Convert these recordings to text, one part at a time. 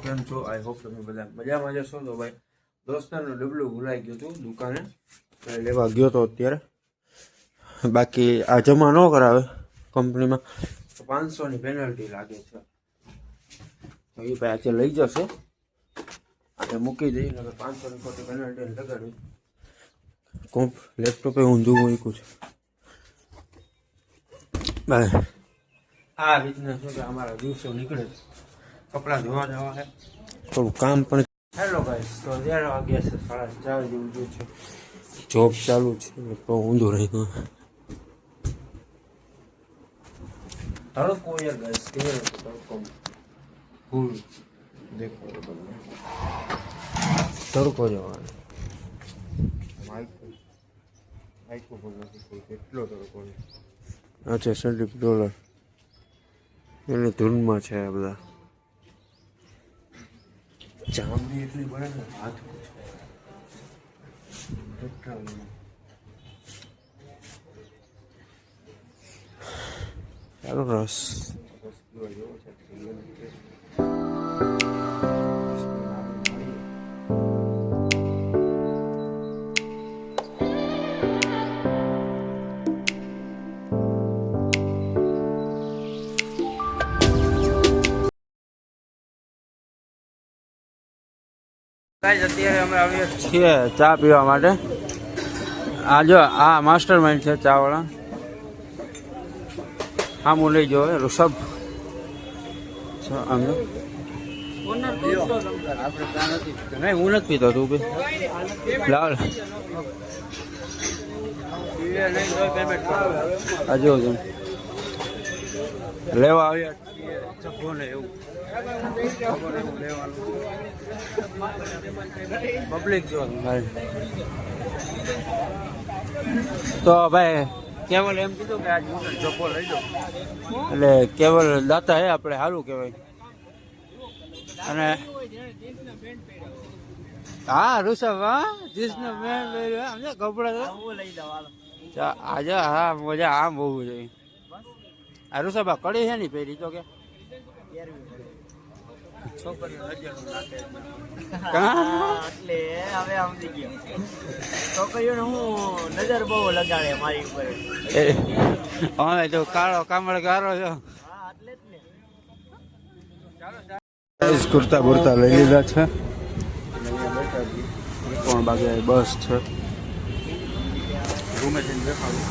કેમ છો? I hope તમે બધા મજામાં જશો. તો ભાઈ દોસ્તારનું ડબલું ભૂલાઈ ગયું હતું દુકાને લેવા ગયો તો અત્યારે. બાકી આ જમા ન કરાવે કંપનીમાં તો 500ની પેનલ્ટી લાગે છે. તો એ ભાઈ આજે લઈ જશે, આજે મૂકી દઈ એટલે 500ની ખોટી પેનલ્ટી લગાડવી. લેપટોપે ઊંધું મૂક્યું છે ભાઈ. આ રીતના શું કે અમારા દિવસો નીકળે છે. કપડાં ધોવા જવા છે, થોડું કામ પણ. હેલો ગાઈસ, તો 11 વાગ્યા છે, 4:30 જેવું થયું છે. જોબ ચાલુ છે તો ઊંધું રહી ગયું. તડકો યાર ગાઈસ, કેવો તડકો ફૂલ દેખો તો તમને તડકો જવાનો. માઇકો પણ નથી, કેટલો તડકો છે. આ છે સંદીપ ડોલર, એની ધૂનમાં છે આ બધા. જામની એટલી બને ને હાથ ચાલો રસ પીવા જેવો છે. અત્યારે અમે આવીએ છીએ ચા પીવા માટે. આ જો આ માસ્ટર માઇન્ડ છે ચા વાળા. હા હું લઈ જાઓ ઋષભ. નહીં હું નથી પીતો, તું પી લાવ. આ જો લેવા આવ્યા ચપ્પો ને એવું પબ્લિક જો ભાઈ. તો ભાઈ કેવલ એમ કીધું કે આજ મોટો ચપ્પો લઈ જાઓ, એટલે કેવલ દાતા હે આપણે સારું કહેવાય. અને હા ઋષભ, હા જીસનો મેન સમજે કપડા આજે હા મજા આમ હોવું જોઈએ. આ ઋષભ આ કડી છે ને પહેરી તો કે છોકરીઓને હું નજર બહુ લગાડે મારી ઉપર. હા તો કાળો કામળ ગારો છો. કુર્તા બુર્તા લઈ લીધા છે. કોણ બાગે બસ છે. રૂમે જઈને દેખાડું.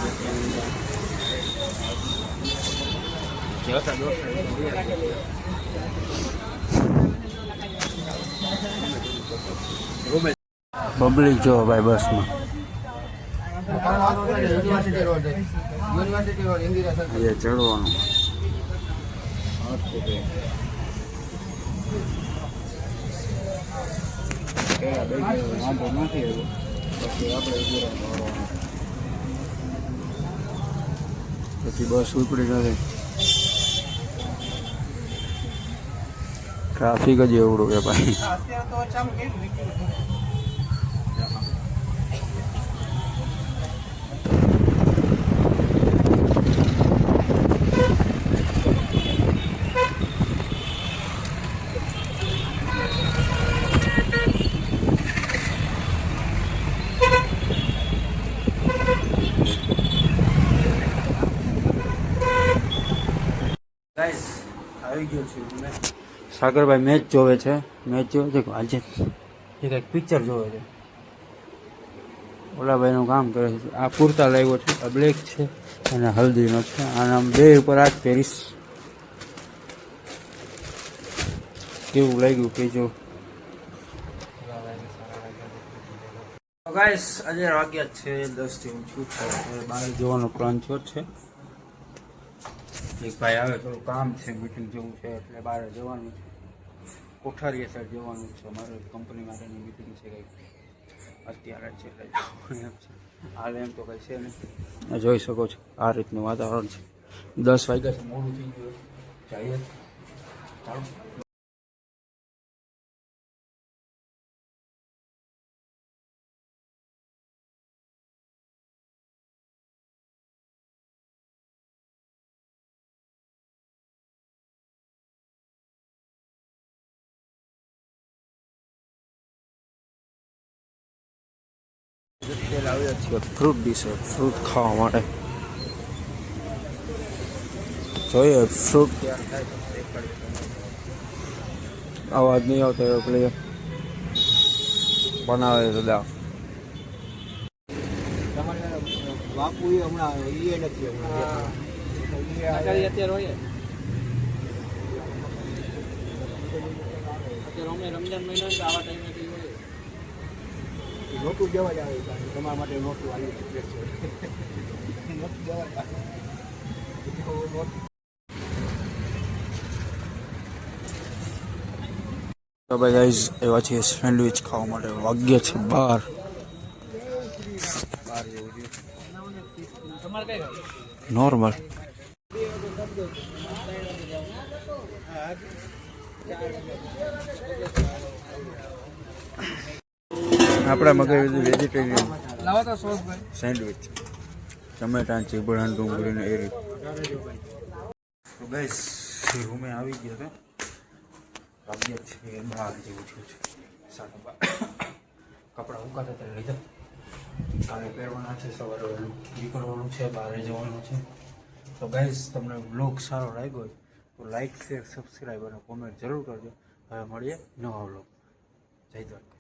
પબ્લિક જો ભાઈ બસમાં. ચડવાનું પછી બસ ઉપડી નથી. ટ્રાફિક જ એવડું કે ભાઈ. આવી ગયો છું સાગરભાઈ. મેચ જોવે છે, મેચ જોવે છે આજે કંઈક પિક્ચર જોવે છે. ઓલાભાઈનું કામ કરે છે. આ કુર્તા લાવ્યો છે, આ બ્લેક છે અને હલ્દીનો છે. આના બે ઉપર આ જ પહેરીશ. કેવું લાગ્યું કહેજો. ગાઈસ આજે વાગ્યા છે 10 જેવું છું. બહાર જવાનો પ્લાન થયો છે. એક ભાઈ આવે, થોડું કામ છે, મીટિંગ જેવું છે એટલે બહાર જવાનું છે. કોઠારીએ સાઈડ જવાનું છે. મારે કંપની માટેની મીટિંગ છે કંઈક અત્યારે છે એટલે એમ છે. હાલ એમ તો કંઈ છે નહીં. જોઈ શકો છો આ રીતનું વાતાવરણ છે. 10 વાગ્યા છે, મોડું થઈ ગયું. જઈએ ચાલો. અત્યારે આવ્યા છીએ ફ્રૂટ ડીશે ફ્રૂટ ખાવા માટે જોઈએ ફ્રૂટ તૈયાર થાય તો દેખાડીએ. અવાજ નહીં આવતો એવો ક્લિયર બનાવે તો દા બાપુ હમણાં એ નથી અત્યારે હોય અત્યારે અમે રમજાન મહિનો છે આવા ટાઈમે હોય નોટું દેવા જ આવે તમારા માટે નોટું આવી છે નોટું દેવા જ આવે તો ભાઈ ગાઈઝ એવા છીએ સેન્ડવિચ ખાવા માટે વાગ્ય છે 12 નોર્મલ આપણે મગાવ્યું હતું વેજીટેરિયન સેન્ડવિચ ટમેટા ચીબડા ડુંગળીને એ રીતે તો ગાઈઝ રૂમે આવી ગયો હતો વાગ્યા છે 12 જેવું થયું છે 12:30 કપડાં ઉકાતા ત્યારે લીધા કાલે પહેરવાના છે સવારે વહેલું નીકળવાનું છે બહાર જવાનું છે તો ગાઈઝ તમને વ્લોગ સારો લાગ્યો હોય તો લાઈક શેર સબસ્ક્રાઈબ અને કોમેન્ટ જરૂર કરજો હવે મળીએ નવા વ્લોગ જય દ્વારકા.